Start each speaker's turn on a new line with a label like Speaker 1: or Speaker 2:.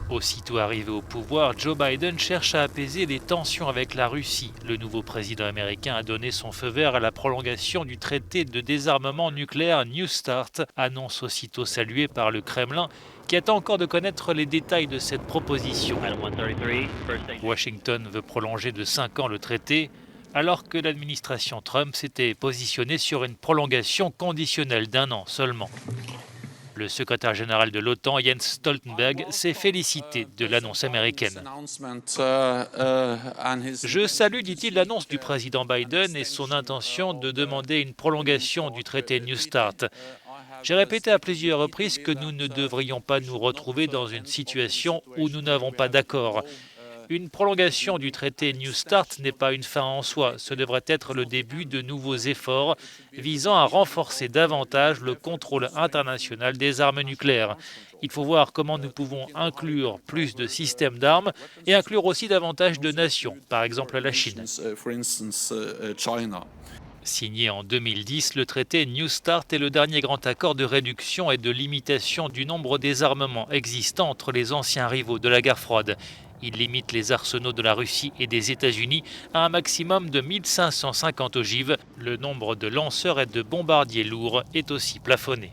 Speaker 1: Aussitôt arrivé au pouvoir, Joe Biden cherche à apaiser les tensions avec la Russie. Le nouveau président américain a donné son feu vert à la prolongation du traité de désarmement nucléaire New START, annonce aussitôt saluée par le Kremlin, qui attend encore de connaître les détails de cette proposition. Washington veut prolonger de 5 ans le traité, alors que l'administration Trump s'était positionnée sur une prolongation conditionnelle d'1 an seulement. Le secrétaire général de l'OTAN, Jens Stoltenberg, s'est félicité de l'annonce américaine. Je salue, dit-il, l'annonce du président Biden et son intention de demander une prolongation du traité New START. J'ai répété à plusieurs reprises que nous ne devrions pas nous retrouver dans une situation où nous n'avons pas d'accord. Une prolongation du traité New START n'est pas une fin en soi, ce devrait être le début de nouveaux efforts visant à renforcer davantage le contrôle international des armes nucléaires. Il faut voir comment nous pouvons inclure plus de systèmes d'armes et inclure aussi davantage de nations, par exemple la Chine. Signé en 2010, le traité New START est le dernier grand accord de réduction et de limitation du nombre des armements existants entre les anciens rivaux de la guerre froide. Il limite les arsenaux de la Russie et des États-Unis à un maximum de 1550 ogives. Le nombre de lanceurs et de bombardiers lourds est aussi plafonné.